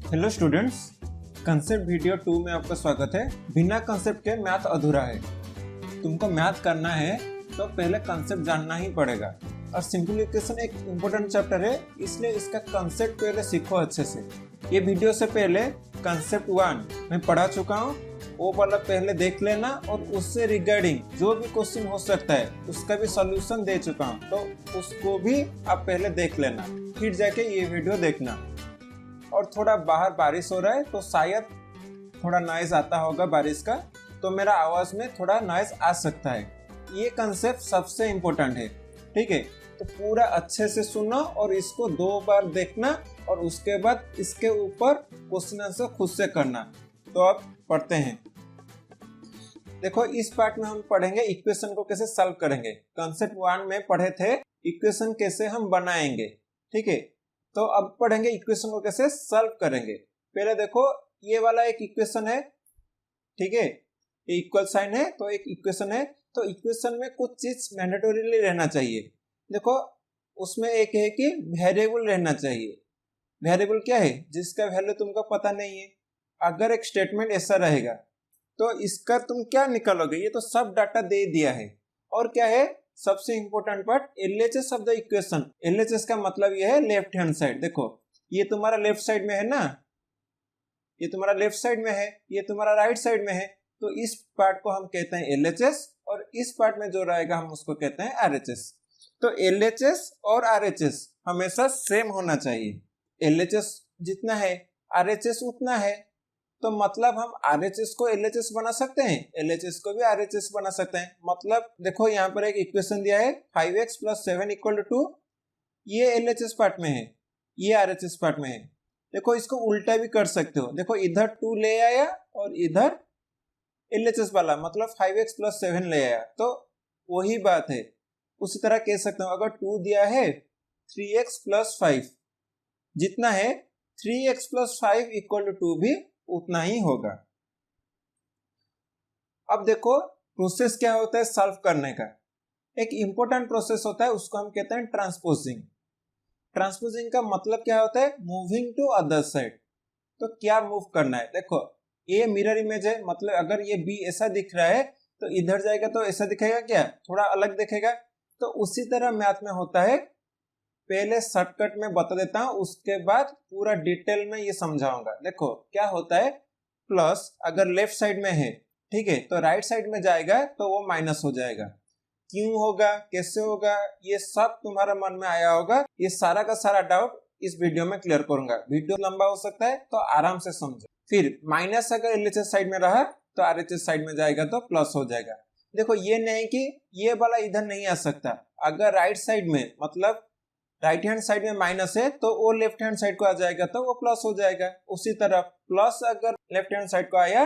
Hello students, concept video 2 में आपका स्वागत है। बिना कंसेप्ट के मैथ अधूरा है। तुमको मैथ करना है तो पहले कंसेप्ट जानना ही पड़ेगा। और सिंप्लीफिकेशन एक इम्पोर्टेंट चैप्टर है, इसलिए इसका कंसेप्ट पहले सीखो अच्छे से। ये वीडियो से पहले कंसेप्ट 1 मैं पढ़ा चुका हूँ, वो वाला पहले देख लेना और उससे रिगार्डिंग जो भी क्वेश्चन हो सकता है उसका भी सॉल्यूशन दे चुका हूँ, तो उसको भी आप पहले देख लेना, फिर जाके ये वीडियो देखना। और थोड़ा बाहर बारिश हो रहा है तो शायद थोड़ा नॉइज आता होगा बारिश का, तो मेरा आवाज में थोड़ा नॉइज आ सकता है। ये कंसेप्ट सबसे इम्पोर्टेंट है, ठीक है? तो पूरा अच्छे से सुनना और इसको 2 बार देखना और उसके बाद इसके ऊपर क्वेश्चन आंसर खुद से करना। तो अब पढ़ते हैं। देखो, इस पार्ट में हम पढ़ेंगे इक्वेशन को कैसे सॉल्व करेंगे। कंसेप्ट 1 में पढ़े थे इक्वेशन कैसे हम बनाएंगे, ठीक है? तो अब पढ़ेंगे इक्वेशन को कैसे सॉल्व करेंगे। पहले देखो, ये वाला एक इक्वेशन है, ठीक है? ये इक्वल साइन है तो एक इक्वेशन है। तो इक्वेशन में कुछ चीज मैंडेटोरीली रहना चाहिए। देखो, उसमें एक है कि वेरिएबल रहना चाहिए। वेरिएबल क्या है? जिसका वैल्यू तुमको पता नहीं है। अगर एक स्टेटमेंट ऐसा रहेगा तो इसका तुम क्या निकालोगे? ये तो सब डाटा दे दिया है। और क्या है सबसे important part? LHS of the equation. LHS का मतलब ये है लेफ्ट हैंड साइड। देखो, ये तुम्हारा लेफ्ट साइड में है ना, ये तुम्हारा लेफ्ट साइड में है, ये तुम्हारा राइट साइड में है। तो इस पार्ट को हम कहते हैं LHS और इस पार्ट में जो रहेगा हम उसको कहते हैं RHS। तो LHS और RHS हमेशा सेम होना चाहिए। LHS जितना है RHS उतना है। तो मतलब हम RHS को LHS बना सकते हैं, LHS को भी RHS बना सकते हैं। मतलब देखो, यहाँ पर एक इक्वेशन दिया है 5x + 7 = 2। ये LHS पार्ट में है, ये RHS पार्ट में है। देखो, इसको उल्टा भी कर सकते हो। देखो, इधर 2 ले आया और इधर LHS वाला मतलब 5x + 7 ले आया, तो वही बात है। उसी तरह कह सकते हो, अगर 2 दिया है 3x + 5 जितना है 3x + 5 = 2 भी उतना ही होगा। अब देखो, प्रोसेस क्या होता है सॉल्व करने का। एक इंपॉर्टेंट प्रोसेस होता है, उसको हम कहते हैं ट्रांसपोजिंग। ट्रांसपोजिंग का मतलब क्या होता है? Moving to other side. तो क्या मूव करना है? देखो, ये मिरर इमेज है, मतलब अगर ये बी ऐसा दिख रहा है तो इधर जाएगा तो ऐसा दिखेगा क्या? थोड़ा अलग दिखेगा। तो उसी तरह मैथ में होता है। पहले शॉर्टकट में बता देता हूं, उसके बाद पूरा डिटेल में ये समझाऊंगा। देखो क्या होता है, प्लस अगर लेफ्ट साइड में है, ठीक है, तो राइट साइड में जाएगा तो वो माइनस हो जाएगा। क्यों होगा, कैसे होगा, ये सब तुम्हारा मन में आया होगा। ये सारा का सारा डाउट इस वीडियो में क्लियर करूंगा। वीडियो लंबा हो सकता है तो आराम से समझो। फिर माइनस अगर LHS साइड में रहा तो RHS साइड में जाएगा तो प्लस हो जाएगा। देखो, ये नहीं कि ये वाला इधर नहीं आ सकता। अगर राइट साइड में मतलब राइट हैंड साइड में माइनस है तो वो लेफ्ट हैंड साइड को आ जाएगा तो वो प्लस हो जाएगा। उसी तरह प्लस अगर लेफ्ट हैंड साइड को आया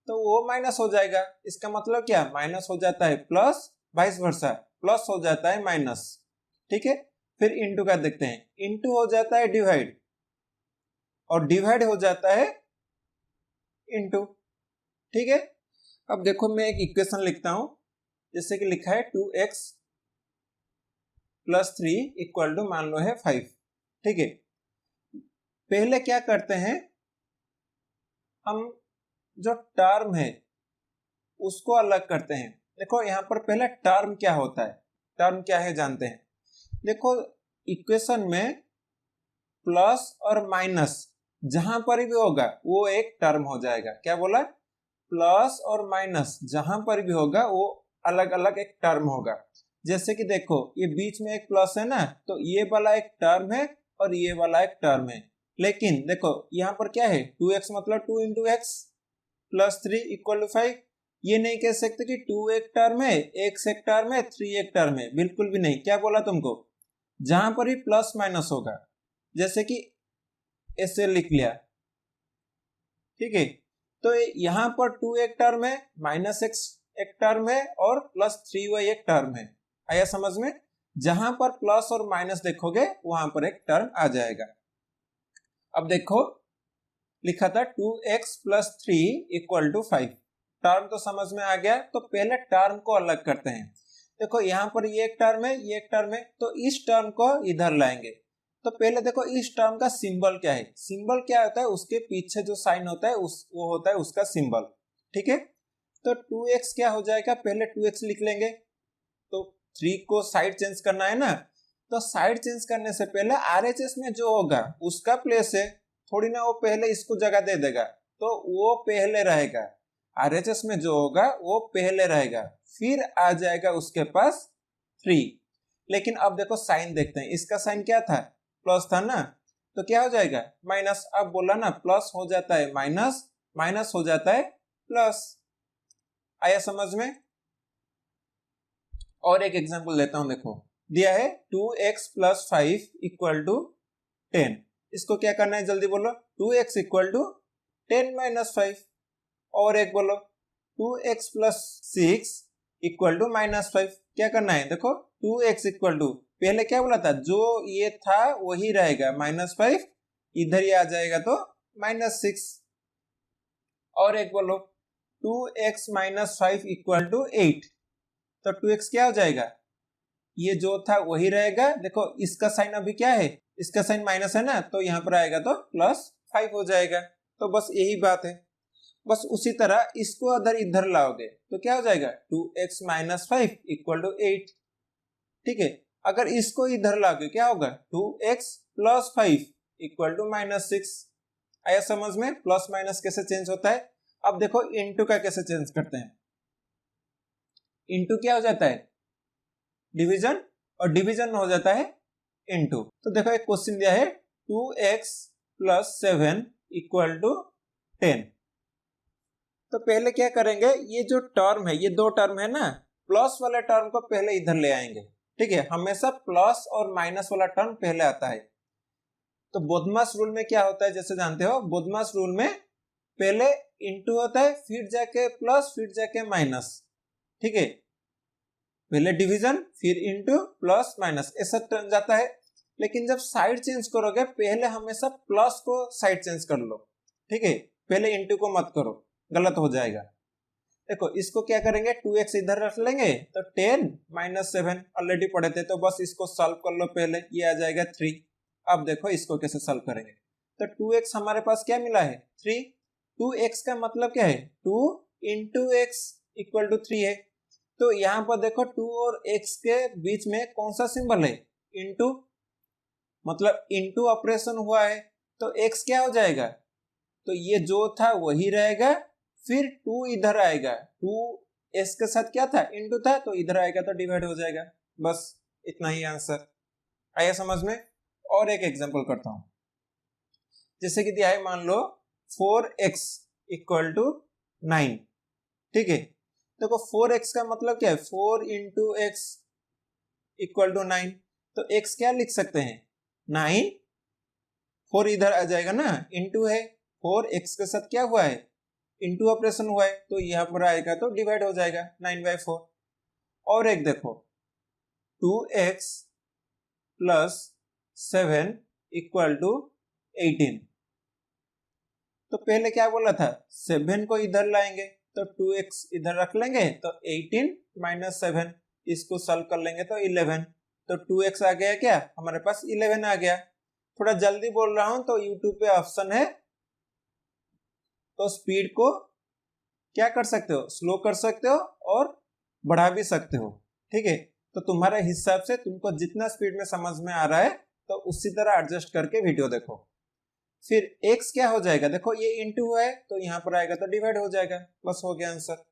तो वो माइनस हो जाएगा। इसका मतलब क्या? माइनस हो जाता है प्लस, वाइस वर्सा, प्लस हो जाता है माइनस, ठीक है? फिर इनटू का देखते हैं। इनटू हो जाता है डिवाइड और डिवाइड हो जाता है इनटू, ठीक है? अब देखो, मैं एक इक्वेशन लिखता हूं, जैसे कि लिखा है 2x + 3 = मान लो है 5, ठीक है? पहले क्या करते हैं, हम जो टर्म है उसको अलग करते हैं। देखो, यहाँ पर पहले टर्म क्या होता है, टर्म क्या है जानते हैं। देखो, इक्वेशन में प्लस और माइनस जहां पर भी होगा वो एक टर्म हो जाएगा। क्या बोला? प्लस और माइनस जहां पर भी होगा वो अलग अलग एक टर्म होगा। जैसे कि देखो, ये बीच में एक प्लस है ना, तो ये वाला एक टर्म है और ये वाला एक टर्म है। लेकिन देखो, यहाँ पर क्या है? 2x मतलब 2 × x + 3 = 5। ये नहीं कह सकते कि 2 एक टर्म है, x एक टर्म है, 3 एक टर्म है, बिल्कुल भी नहीं। क्या बोला तुमको? जहां पर भी प्लस माइनस होगा, जैसे कि ऐसे लिख लिया, ठीक है? तो यहाँ पर 2 एक टर्म है, -x एक टर्म है और +3y एक टर्म है। आया समझ में? जहां पर प्लस और माइनस देखोगे वहां पर एक टर्म आ जाएगा। अब देखो, लिखा था 2x + 3 = 5। टर्म तो समझ में आ गया। तो पहले टर्म को अलग करते हैं। देखो, यहाँ पर ये एक टर्म है, ये एक टर्म है, तो इस टर्म को इधर लाएंगे तो पहले देखो इस टर्म का सिंबल क्या है, सिंबल क्या होता है, उसके पीछे जो साइन होता है वो होता है उसका सिंबल। ठीक है, तो 2x क्या हो जाएगा, पहले 2x लिख लेंगे। तो 3 को साइड चेंज करना है ना, तो साइड चेंज करने से पहले RHS में जो होगा उसका प्लेस है, थोड़ी ना वो पहले इसको जगह दे देगा, तो वो पहले रहेगा। RHS में जो होगा वो पहले रहेगा, फिर आ जाएगा उसके पास 3। लेकिन अब देखो साइन देखते हैं, इसका साइन क्या था, प्लस था ना, तो क्या हो जाएगा माइनस। अब बोला ना प्लस हो जाता है माइनस, माइनस हो जाता है प्लस। आया समझ में? और एक एग्जांपल लेता हूं, देखो दिया है 2x + 5 = 10। इसको क्या करना है जल्दी बोलो, 2x = 10 - 5। और एक बोलो 2x + 6 = -5। क्या करना है, देखो 2x = पहले क्या बोला था, जो ये था वही रहेगा -5, इधर ही आ जाएगा तो -6। और एक बोलो 2x - 5 = 8। तो 2x क्या हो जाएगा, ये जो था वही रहेगा। देखो इसका साइन अभी क्या है, इसका साइन माइनस है ना, तो यहाँ पर आएगा तो +5 हो जाएगा। तो बस यही बात है। बस उसी तरह इसको अगर इधर लाओगे तो क्या हो जाएगा, 2x - 5 = 8। ठीक है, अगर इसको इधर लाओगे क्या होगा, 2x + 5 = -6। आया समझ में, प्लस माइनस कैसे चेंज होता है। अब देखो इनटू का कैसे चेंज करते हैं। इनटू क्या हो जाता है, डिवीजन, और डिवीजन हो जाता है इनटू। तो देखो एक क्वेश्चन दिया है 2x + 7 = 10। तो पहले क्या करेंगे, ये जो टर्म है, ये दो टर्म है ना, प्लस वाले टर्म को पहले इधर ले आएंगे। ठीक है, हमेशा प्लस और माइनस वाला टर्म पहले आता है। तो बोधमास रूल में क्या होता है, जैसे जानते हो, बोधमास रूल में पहले इनटू होता है, फिर जाके प्लस, फिर जाके माइनस। ठीक है, पहले डिवीजन, फिर इनटू, प्लस माइनस, ऐसा टर्म जाता है। लेकिन जब साइड चेंज करोगे पहले हमेशा प्लस को साइड चेंज कर लो। ठीक है, पहले इनटू को मत करो, गलत हो जाएगा। देखो इसको क्या करेंगे, 2x इधर रख लेंगे तो 10 - 7 ऑलरेडी पढ़े थे, तो बस इसको सॉल्व कर लो पहले, ये आ जाएगा 3। अब देखो इसको कैसे सॉल्व करेंगे। तो 2x हमारे पास क्या मिला है, 3। 2x का मतलब क्या है, 2 × x = 3 है। तो यहाँ पर देखो 2 और x के बीच में कौन सा सिंबल है, इनटू, मतलब इनटू ऑपरेशन हुआ है। तो x क्या हो जाएगा, तो ये जो था वही रहेगा, फिर 2 इधर आएगा, 2 s के साथ क्या था, इनटू था, तो इधर आएगा तो डिवाइड हो जाएगा। बस इतना ही आंसर। आया समझ में? और एक एग्जांपल करता हूं, जैसे कि दिया है, मान लो 4x = 9। ठीक है, देखो 4x का मतलब क्या है, 4 × x = 9। तो x क्या लिख सकते हैं, 9, 4 इधर आ जाएगा ना, इनटू है, 4x के साथ क्या हुआ है, इनटू ऑपरेशन हुआ है, तो यहाँ पर आएगा तो डिवाइड हो जाएगा 9/4। और एक देखो 2x + 7 = 18। तो पहले क्या बोला था, 7 को इधर लाएंगे तो 2x इधर रख लेंगे, तो 18 - 7, इसको सॉल्व कर लेंगे तो 11। तो 2x आ गया, क्या हमारे पास 11 आ गया। थोड़ा जल्दी बोल रहा हूं तो YouTube पे ऑप्शन है, तो स्पीड को क्या कर सकते हो, स्लो कर सकते हो और बढ़ा भी सकते हो। ठीक है, तो तुम्हारे हिसाब से तुमको जितना स्पीड में समझ में आ रहा है तो उसी तरह एडजस्ट करके वीडियो देखो। फिर x क्या हो जाएगा, देखो ये इनटू है तो यहाँ पर आएगा तो डिवाइड हो जाएगा, बस हो गया आंसर।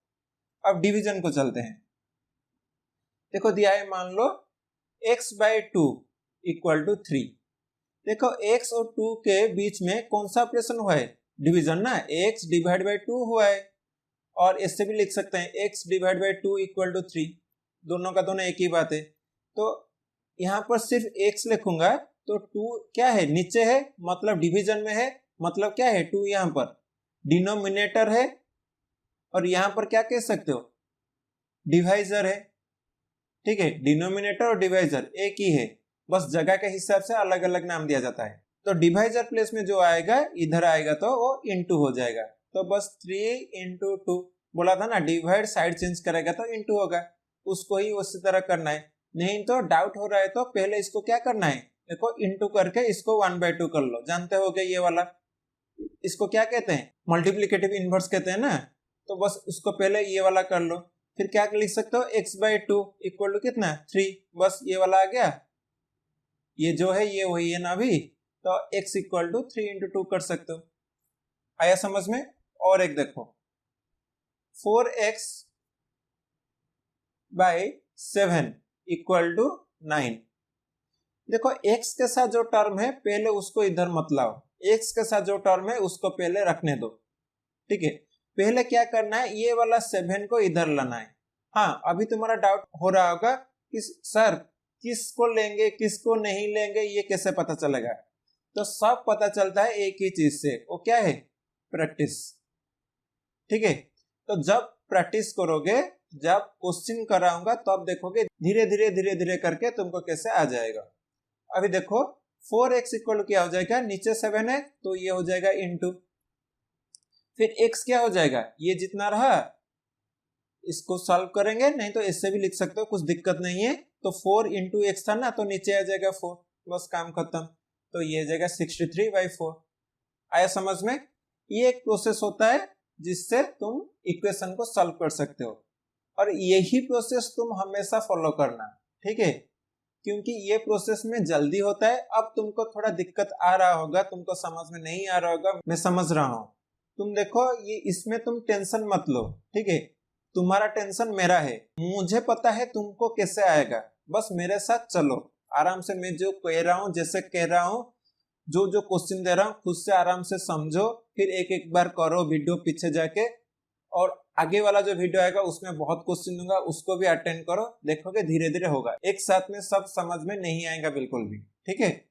अब डिवीजन को चलते हैं। देखो दिया है, मान लो x/2 = 3। देखो x और 2 के बीच में कौन सा ऑपरेशन हुआ है, डिवीजन ना, x / 2 हुआ है। और इससे भी लिख सकते हैं x / 2 = 3, दोनों का दोनों एक ही बात है। तो यहाँ पर सिर्फ x लिखूंगा तो 2 क्या है, नीचे है, मतलब डिवीजन में है, मतलब क्या है, 2 यहाँ पर डिनोमिनेटर है, और यहाँ पर क्या कह सकते हो, डिवाइजर है। ठीक है, डिनोमिनेटर और डिवाइजर एक ही है, बस जगह के हिसाब से अलग अलग नाम दिया जाता है। तो डिवाइजर प्लेस में जो आएगा इधर आएगा तो वो इनटू हो जाएगा। तो बस 3 × 2, बोला था ना डिवाइड साइड चेंज करेगा तो इनटू होगा, उसको ही उसी तरह करना है। नहीं तो डाउट हो रहा है तो पहले इसको क्या करना है, देखो इंटू करके इसको 1/2 कर लो, जानते हो ये वाला, इसको क्या कहते हैं, मल्टीप्लिकेटिव इनवर्स कहते हैं ना। तो बस उसको पहले ये वाला कर लो, फिर क्या लिख सकते हो, x/2 इक्वल टू कितना 3, बस ये वाला आ गया, ये जो है ये वही है ना अभी, तो x इक्वल टू 3 इंटू 2 कर सकते हो। आया समझ में। और एक देखो 4x/7 इक्वल टू 9। देखो x के साथ जो टर्म है पहले उसको इधर मत लाओ, x के साथ जो टर्म है उसको पहले रखने दो, ठीक है। पहले क्या करना है, ये वाला 7 को इधर लाना है। हाँ, अभी तुम्हारा डाउट हो रहा होगा कि सर किसको लेंगे किसको नहीं लेंगे, ये कैसे पता चलेगा। तो सब पता चलता है एक ही चीज से, वो क्या है, प्रैक्टिस, ठीक है। तो जब प्रैक्टिस करोगे, जब क्वेश्चन कराऊंगा तो अब देखोगे धीरे धीरे धीरे धीरे करके तुमको कैसे आ जाएगा। अभी देखो 4x इक्वल क्या हो जाएगा, नीचे 7 है तो ये हो जाएगा इंटू, फिर x क्या हो जाएगा, ये जितना रहा इसको सॉल्व करेंगे, नहीं तो इससे भी लिख सकते हो, कुछ दिक्कत नहीं है। तो 4 इंटू एक्स था ना, तो नीचे आ जाएगा 4, बस काम खत्म। तो ये आ जाएगा 63/4। आया समझ में। ये एक प्रोसेस होता है जिससे तुम इक्वेशन को सॉल्व कर सकते हो, और यही प्रोसेस तुम हमेशा फॉलो करना, ठीक है, क्योंकि ये प्रोसेस में जल्दी होता है। अब तुमको थोड़ा दिक्कत आ रहा होगा, तुमको समझ में नहीं आ रहा होगा, मैं समझ रहा हूँ। तुम देखो ये, इसमें तुम टेंशन मत लो, ठीक है, तुम्हारा टेंशन मेरा है, मुझे पता है तुमको कैसे आएगा, बस मेरे साथ चलो आराम से। मैं जो कह रहा हूँ, जैसे कह रहा हूँ, जो जो क्वेश्चन दे रहा हूँ खुद से आराम से समझो, फिर एक एक बार करो वीडियो पीछे जाके, और आगे वाला जो वीडियो आएगा उसमें बहुत क्वेश्चन दूंगा, उसको भी अटेंड करो, देखोगे धीरे धीरे होगा। एक साथ में सब समझ में नहीं आएगा बिल्कुल भी, ठीक है।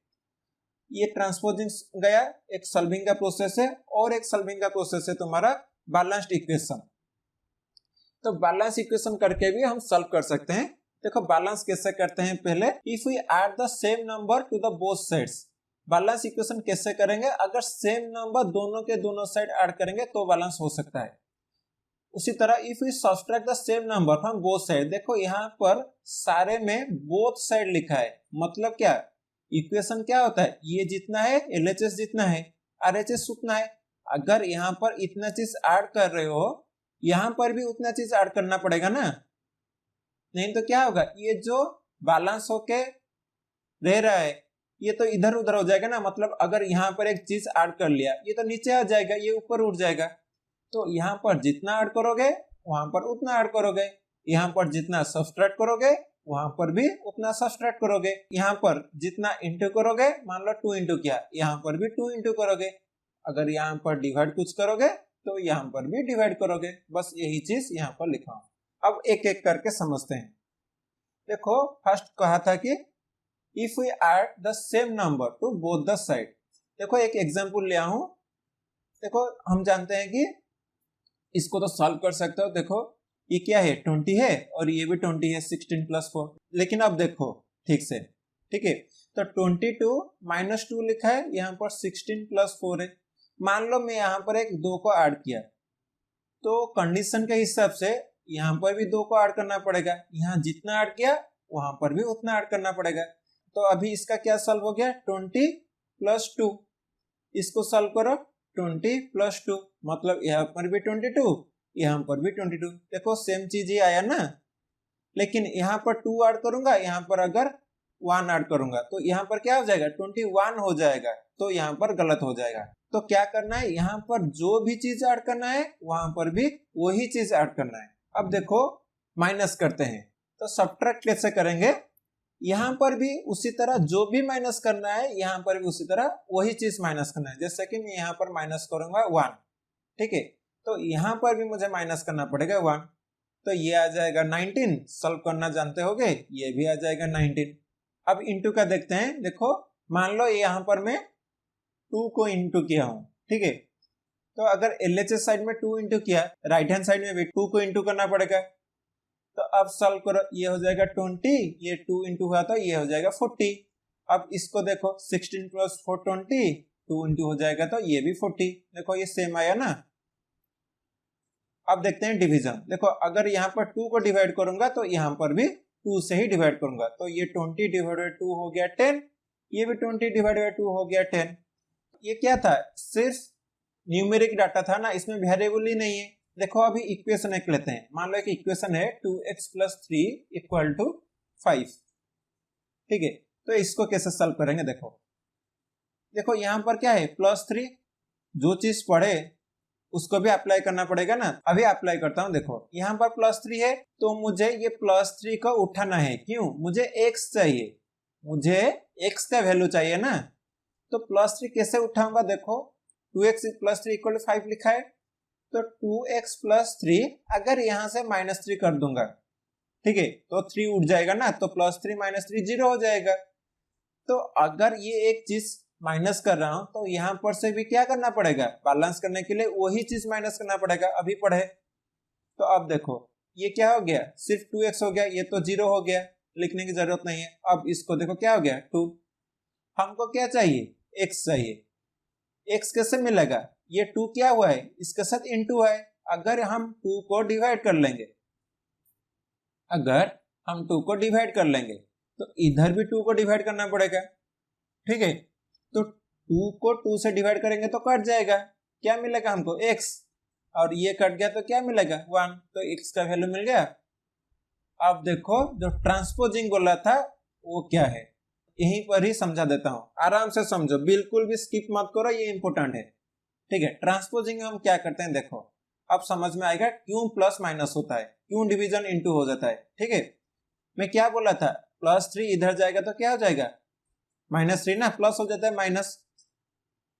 ये ट्रांसपोजिंग गया, एक सॉल्विंग का प्रोसेस है, और एक सॉल्विंग का प्रोसेस है तुम्हारा बैलेंस्ड इक्वेशन। तो बैलेंस इक्वेशन करके भी हम सॉल्व कर सकते हैं। देखो बैलेंस कैसे करते हैं, पहले if we add the same number to the both sides. Balance equation कैसे करेंगे, अगर सेम नंबर दोनों के दोनों साइड ऐड करेंगे तो बैलेंस हो सकता है। उसी तरह if we subtract the same number from both side, देखो यहाँ पर सारे में बोथ साइड लिखा है, मतलब क्या, इक्वेशन क्या होता है, ये जितना है LHS जितना है RHS उतना है। अगर यहाँ पर इतना चीज ऐड कर रहे हो, यहाँ पर भी उतना चीज ऐड करना पड़ेगा ना, नहीं तो क्या होगा, ये जो बैलेंस होके रह रहा है ये तो इधर उधर हो जाएगा ना। मतलब अगर यहाँ पर एक चीज ऐड कर लिया, ये तो नीचे आ जाएगा, ये ऊपर उठ जाएगा। तो यहाँ पर जितना ऐड करोगे वहां पर उतना ऐड करोगे, यहाँ पर जितना सब्ट्रैक्ट करोगे वहां पर भी उतना सब्ट्रैक्ट करोगे, यहाँ पर जितना इंटू करोगे, मान लो 2 इंटू किया, यहाँ पर भी 2 इंटू करोगे। अगर यहाँ पर डिवाइड कुछ करोगे तो यहाँ पर भी डिवाइड करोगे, बस यही चीज यहाँ पर लिखा हूं। अब एक एक करके समझते हैं। देखो फर्स्ट कहा था कि if we add the same number to both the side. देखो एक एग्जांपल लिया हूं, देखो हम जानते हैं कि इसको तो सॉल्व कर सकते हो। देखो ये क्या है, 20 है, और ये भी 20 है, 16 + 4। लेकिन अब देखो ठीक से, ठीक है, तो 22 - 2 लिखा है, यहाँ पर 16 + 4 है। मान लो मैं यहाँ पर एक 2 को ऐड किया, तो कंडीशन के हिसाब से यहाँ पर भी 2 को ऐड करना पड़ेगा, यहाँ जितना ऐड किया वहां पर भी उतना ऐड करना पड़ेगा। तो अभी इसका क्या सॉल्व हो गया, 20 + 2, इसको सॉल्व करो, 20 + 2, मतलब यहाँ पर भी 22, यहाँ पर भी 22। देखो सेम चीज ही आया ना, लेकिन यहाँ पर 2 ऐड करूंगा, यहाँ पर अगर 1 ऐड करूंगा तो यहाँ पर क्या हो जाएगा, 21 हो जाएगा, तो यहाँ पर गलत हो जाएगा। तो क्या करना है, यहाँ पर जो भी चीज ऐड करना है वहां पर भी वही चीज ऐड करना है। अब देखो माइनस करते हैं, तो सब्ट्रैक्ट कैसे करेंगे, यहाँ पर भी उसी तरह जो भी माइनस करना है यहाँ पर भी उसी तरह वही चीज माइनस करना है। जैसे कि मैं यहाँ पर माइनस करूंगा 1, ठीक है, तो यहाँ पर भी मुझे माइनस करना पड़ेगा 1, तो ये आ जाएगा 19। सॉल्व करना जानते होगे, ये भी आ जाएगा 19। अब इंटू का देखते हैं। देखो मान लो यहाँ पर मैं 2 को इंटू किया हूं, ठीक है, तो अगर LHS साइड में 2 इंटू किया, राइट हैंड साइड में भी 2 को इंटू करना पड़ेगा। तो अब सॉल्व करो, ये हो जाएगा 20, ये 2 इंटू हुआ तो ये हो जाएगा 40। अब इसको देखो 16 + 4 20, 2 इंटू हो जाएगा तो ये भी 40। देखो ये सेम आया ना। अब देखते हैं डिवीजन। देखो अगर यहाँ पर 2 को डिवाइड करूंगा तो यहाँ पर भी 2 से ही डिवाइड करूंगा, तो ये 20 / 2 हो गया 10, ये भी 20 डिवाइड बाई 2 हो गया 10। ये क्या था, सिर्फ न्यूमेरिक डाटा था ना, इसमें वेरिएबल ही नहीं है। देखो अभी इक्वेशन एक लेते हैं। मान लो एक इक्वेशन है 2x + 3 = 5। ठीक है, तो इसको कैसे सॉल्व करेंगे? देखो यहाँ पर क्या है, +3। जो चीज पढ़े उसको भी अप्लाई करना पड़ेगा ना। अभी अप्लाई करता हूं। देखो यहाँ पर +3 है, तो मुझे ये +3 को उठाना है। क्यों? मुझे x चाहिए, मुझे x का वैल्यू चाहिए ना। तो +3 कैसे उठाऊंगा? देखो 2x + 3 = 5 लिखा है, तो 2x + 3 अगर यहां से -3 कर दूंगा, ठीक है, तो 3 उठ जाएगा ना, तो +3 - 3 0 हो जाएगा। तो अगर ये एक चीज माइनस कर रहा हूं, तो यहां पर से भी क्या करना पड़ेगा? बैलेंस करने के लिए वही चीज माइनस करना पड़ेगा। अभी पढ़े तो अब देखो ये क्या हो गया, सिर्फ 2x हो गया, ये तो 0 हो गया, लिखने की जरूरत नहीं है। अब इसको देखो क्या हो गया, 2। हमको क्या चाहिए? x चाहिए। x कैसे मिलेगा? ये 2 क्या हुआ है, इसके साथ इनटू है। अगर हम 2 को डिवाइड कर लेंगे, तो इधर भी 2 को डिवाइड करना पड़ेगा। ठीक है, तो 2 को 2 से डिवाइड करेंगे तो कट जाएगा, क्या मिलेगा हमको? x। और ये कट गया तो क्या मिलेगा? 1। तो x का वैल्यू मिल गया। अब देखो जो ट्रांसपोजिंग बोला था वो क्या है, यहीं पर ही समझा देता हूं, आराम से समझो, बिल्कुल भी स्किप मत करो, ये इंपॉर्टेंट है। ठीक है, ट्रांसपोजिंग में हम क्या करते हैं, देखो अब समझ में आएगा क्यों प्लस माइनस होता है, क्यों डिवीजन इनटू हो जाता है। ठीक है, मैं क्या बोला था, +3 इधर जाएगा तो क्या हो जाएगा? -3 ना, प्लस हो जाता है माइनस।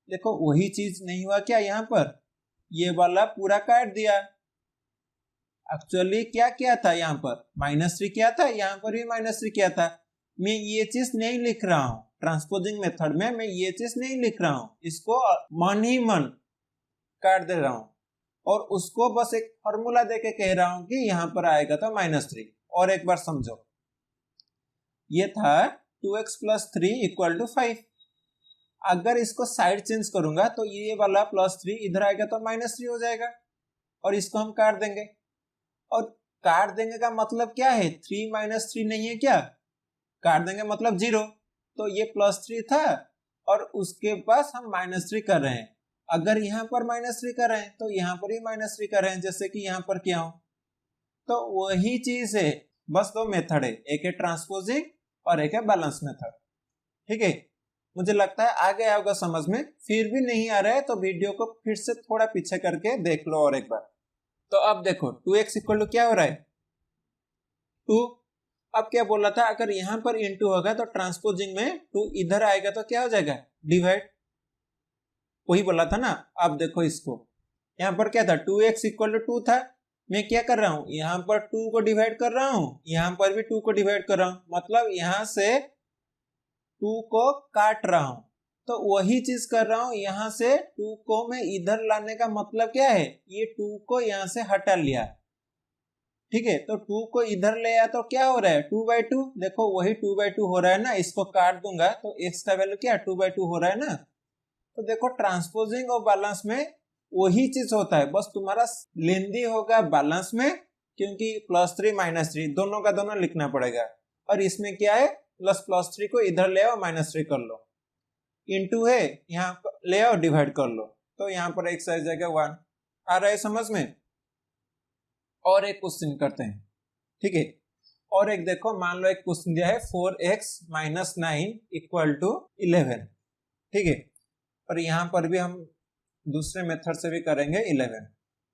देखो वही चीज नहीं हुआ क्या यहाँ पर? ये वाला पूरा काट दिया। एक्चुअली क्या किया था यहाँ पर? -3 किया था, यहाँ पर भी -3 किया था। मैं ये चीज नहीं लिख रहा हूँ ट्रांसपोजिंग मेथड में, मैं ये चीज नहीं लिख रहा हूँ, इसको मन ही मन काट दे रहा हूँ और उसको बस एक फॉर्मूला देके कह रहा हूँ कि यहाँ पर आएगा तो -3। और एक बार समझो, ये था 2x + 3 = 5। अगर इसको साइड चेंज करूंगा तो ये वाला +3 इधर आएगा तो -3 हो जाएगा, और इसको हम काट देंगे। और काट देंगे का मतलब क्या है? 3 - 3 नहीं है क्या? काट देंगे मतलब 0। तो ये +3 था और उसके पास हम -3 कर रहे हैं। अगर यहाँ पर -3 कर रहे हैं तो यहाँ पर भी -3 कर रहे हैं, जैसे कि यहाँ पर किया हूं। तो वही चीज है, बस दो मेथड है, एक है ट्रांसपोजिंग और एक है बैलेंस मेथड। ठीक है, मुझे लगता है आ गया होगा समझ में। फिर भी नहीं आ रहा है तो वीडियो को फिर से थोड़ा पीछे करके देख लो और एक बार। तो अब देखो 2x = क्या हो रहा है? 2। अब क्या बोला था, अगर यहां पर इनटू होगा तो ट्रांसपोजिंग में 2 इधर आएगा तो क्या हो जाएगा? डिवाइड। वही बोला था ना। अब देखो इसको, यहां पर क्या था, 2x = 2 था। मैं क्या कर रहा हूं, यहां पर 2 को डिवाइड कर रहा हूं, यहां पर भी 2 को डिवाइड कर रहा हूं, मतलब यहां से 2 को काट रहा हूं। तो वही चीज कर रहा हूं, यहां से 2 को मैं इधर लाने का मतलब क्या है, ये 2 को यहां से हटा लिया। ठीक है, तो 2 को इधर ले आया तो क्या हो रहा है? 2/2। देखो वही 2/2 हो रहा है ना, इसको काट दूंगा तो x का वैल्यू क्या 2/2 हो रहा है ना। तो देखो ट्रांसपोजिंग और बैलेंस में वही चीज होता है, बस तुम्हारा लेंदी होगा बैलेंस में, क्योंकि +3 -3 दोनों का दोनों लिखना पड़ेगा। और इसमें क्या है, +3 को इधर ले आओ, -3 कर लो, इनटू है यहाँ ले आओ, डिवाइड कर लो, तो यहाँ पर x आ जाएगा 1। आ रहा है समझ में? और एक क्वेश्चन करते हैं। ठीक है, और एक देखो, मान लो एक क्वेश्चन दिया है 4x - 9 = 11। ठीक है, और यहाँ पर भी हम दूसरे मेथड से भी करेंगे 11।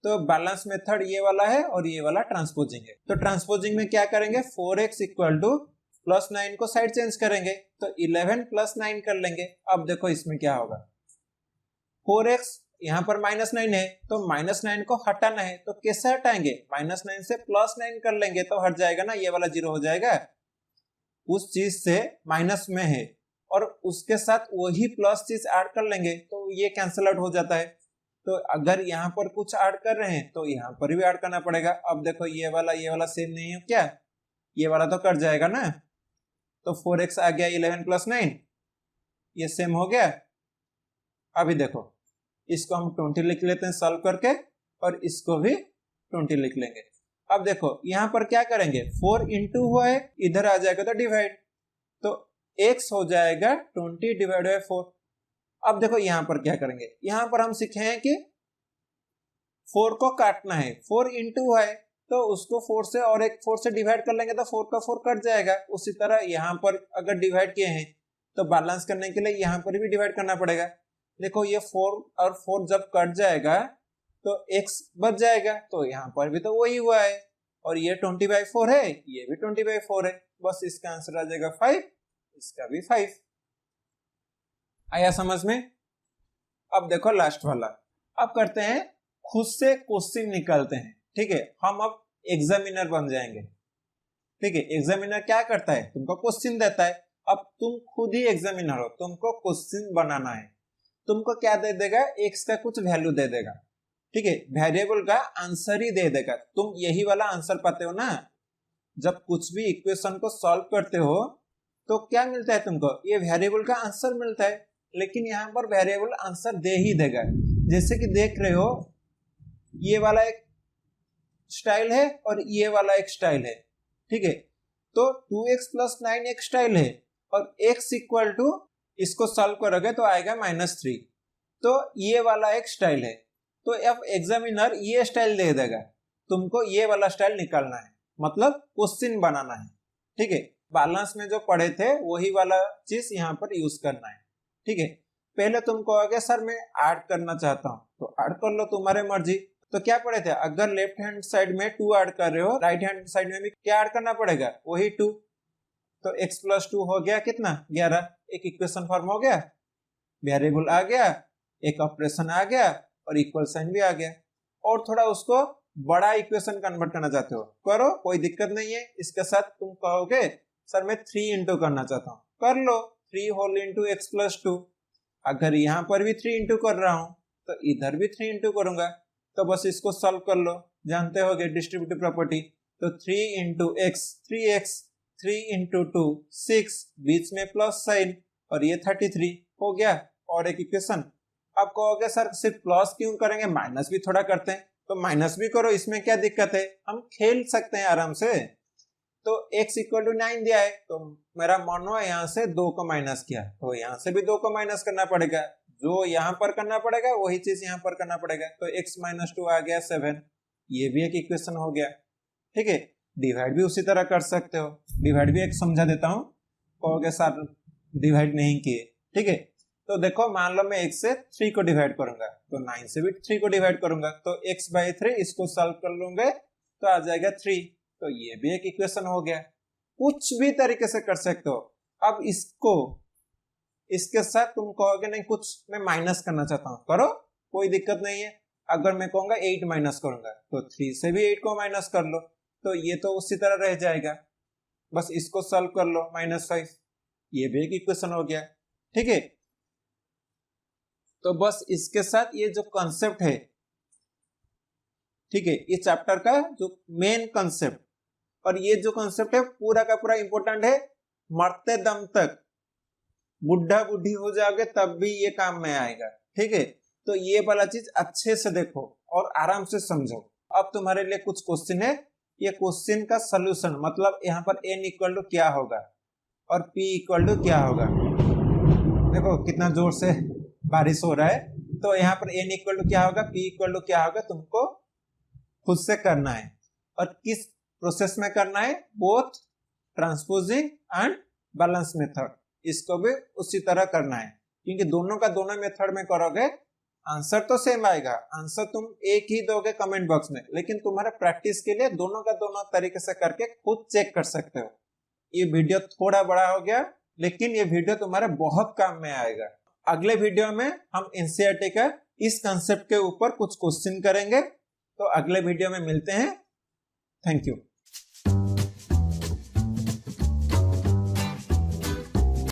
तो बैलेंस मेथड ये वाला है और ये वाला ट्रांसपोजिंग है। तो ट्रांसपोजिंग में क्या करेंगे, 4x = +9 को साइड चेंज करेंगे तो 11 + 9 कर लेंगे। अब देखो इसमें क्या होगा, 4x यहाँ पर -9 है तो -9 को हटाना है, तो कैसे हटाएंगे? -9 से +9 कर लेंगे तो हट जाएगा ना, ये वाला 0 हो जाएगा। उस चीज से माइनस में है और उसके साथ वही प्लस चीज ऐड कर लेंगे तो ये कैंसिल आउट हो जाता है। तो अगर यहाँ पर कुछ ऐड कर रहे हैं तो यहाँ पर भी ऐड करना पड़ेगा। अब देखो ये वाला सेम नहीं है क्या, ये वाला तो कट जाएगा ना। तो 4x आ गया 11 + 9, ये सेम हो गया। अभी देखो इसको हम 20 लिख लेते हैं सॉल्व करके, और इसको भी 20 लिख लेंगे। अब देखो यहाँ पर क्या करेंगे, 4 इंटू हुआ है, इधर आ जाएगा तो डिवाइड। तो x हो जाएगा 20 डिवाइड बाई 4। अब देखो यहाँ पर क्या करेंगे, यहाँ पर हम सीखे हैं कि 4 को काटना है, 4 इंटू है तो उसको 4 से और एक 4 से डिवाइड कर लेंगे तो 4 का 4 कट जाएगा। उसी तरह यहाँ पर अगर डिवाइड किए हैं तो बैलेंस करने के लिए यहाँ पर भी डिवाइड करना पड़ेगा। देखो ये 4 और 4 जब कट जाएगा तो x बच जाएगा, तो यहाँ पर भी तो वही हुआ है, और ये 20/4 है, ये भी 20/4 है, बस इसका आंसर आ जाएगा 5, इसका भी 5। आया समझ में? अब देखो लास्ट वाला, अब करते हैं खुद से क्वेश्चन निकालते हैं। ठीक है, हम अब एग्जामिनर बन जाएंगे। ठीक है, एग्जामिनर क्या करता है, तुमको क्वेश्चन देता है, अब तुम खुद ही एग्जामिनर हो, तुमको क्वेश्चन बनाना है। तुमको क्या दे देगा, x का कुछ वैल्यू दे देगा। ठीक है, वेरिएबल का आंसर ही दे देगा। तुम यही वाला आंसर पाते हो ना, जब कुछ भी इक्वेशन को सॉल्व करते हो तो क्या मिलता है तुमको, ये वेरिएबल का आंसर मिलता है। लेकिन यहाँ पर वेरिएबल आंसर दे ही देगा। जैसे कि देख रहे हो, ये वाला एक स्टाइल है और ये वाला एक स्टाइल है। ठीक है, तो 2x + 9 एक स्टाइल है और x इक्वल टू, इसको सॉल्व करोगे तो आएगा -3, तो ये वाला एक स्टाइल है। तो अब एग्जामिनर ये स्टाइल दे देगा, तुमको ये वाला स्टाइल निकालना है, मतलब क्वेश्चन बनाना है। ठीक है, बैलेंस में जो पढ़े थे वही वाला चीज यहाँ पर यूज करना है। ठीक है, पहले तुम कहोगे सर मैं ऐड करना चाहता हूँ, तो ऐड कर लो, तुम्हारे मर्जी। तो क्या पढ़े थे, अगर लेफ्ट हैंड साइड में 2 ऐड कर रहे हो, राइट हैंड साइड में भी क्या ऐड करना पड़ेगा, वही 2। तो x + 2 हो गया कितना, 11। एक इक्वेशन फॉर्म हो गया, वेरिएबल आ गया, एक ऑपरेशन आ गया और इक्वल साइन भी आ गया। और थोड़ा उसको बड़ा इक्वेशन कन्वर्ट करना चाहते हो, करो, कोई दिक्कत नहीं है। इसके साथ तुम कहोगे सर मैं 3 इंटू करना चाहता हूँ, कर लो, 3 होल इंटू x + 2। अगर यहाँ पर भी 3 इंटू कर रहा हूँ तो इधर भी 3 इंटू करूंगा, तो बस इसको सॉल्व कर लो, जानते होगे डिस्ट्रीब्यूटिव प्रॉपर्टी। तो 3 इंटू x, 3x, 3 इंटू 2, 6, बीच में प्लस साइन, और ये 33 हो गया। और एक इक्वेशन। अब कहोगे सर सिर्फ प्लस क्यों करेंगे, माइनस भी थोड़ा करते हैं, तो माइनस भी करो, इसमें क्या दिक्कत है, हम खेल सकते हैं आराम से। तो x = 9 दिया है, तो मेरा मन हुआ यहाँ से 2 को माइनस किया, तो यहाँ से भी 2 को माइनस करना पड़ेगा, जो यहाँ पर करना पड़ेगा वही चीज यहाँ पर करना पड़ेगा। तो x - 2 आ गया 7, ये भी एक इक्वेशन हो गया। ठीक है, डिवाइड भी उसी तरह कर सकते हो, डिवाइड भी एक समझा देता हूँ, कहोगे सर डिवाइड नहीं किए। ठीक है, तो देखो मान लो मैं x से 3 को डिवाइड करूंगा, तो 9 से भी 3 को डिवाइड करूंगा, तो x/3 इसको सॉल्व कर लूंगे तो आ जाएगा 3। तो ये भी एक इक्वेशन हो गया। कुछ भी तरीके से कर सकते हो। अब इसको, इसके साथ तुम कहोगे नहीं कुछ मैं माइनस करना चाहता हूं, करो, कोई दिक्कत नहीं है। अगर मैं कहूंगा 8 माइनस करूंगा, तो 3 से भी 8 को माइनस कर लो, तो ये तो उसी तरह रह जाएगा, बस इसको सॉल्व कर लो, -5, ये भी एक इक्वेशन हो गया। ठीक है, तो बस इसके साथ ये जो कॉन्सेप्ट है, ठीक है, ये चैप्टर का जो मेन कॉन्सेप्ट, और ये जो कॉन्सेप्ट है पूरा का पूरा इंपॉर्टेंट है, मरते दम तक, बुढ़ा बुढ़ी हो जाओगे तब भी ये काम में आएगा। ठीक है, तो ये वाला चीज अच्छे से देखो और आराम से समझो। अब तुम्हारे लिए कुछ क्वेश्चन है, ये क्वेश्चन का सॉल्यूशन, मतलब यहाँ पर n = क्या होगा और p = क्या होगा। देखो कितना जोर से बारिश हो रहा है, तो यहाँ पर n = क्या होगा, p = क्या होगा, तुमको खुद से करना है। और किस प्रोसेस में करना है, both transposing and balance method, इसको भी उसी तरह करना है, क्योंकि दोनों का दोनों मेथड में करोगे आंसर तो सेम आएगा। आंसर तुम एक ही दोगे कमेंट बॉक्स में, लेकिन तुम्हारे प्रैक्टिस के लिए दोनों का दोनों तरीके से करके खुद चेक कर सकते हो। ये वीडियो थोड़ा बड़ा हो गया, लेकिन ये वीडियो तुम्हारे बहुत काम में आएगा। अगले वीडियो में हम एनसीईआरटी का इस कंसेप्ट के ऊपर कुछ क्वेश्चन करेंगे, तो अगले वीडियो में मिलते हैं। Thank you.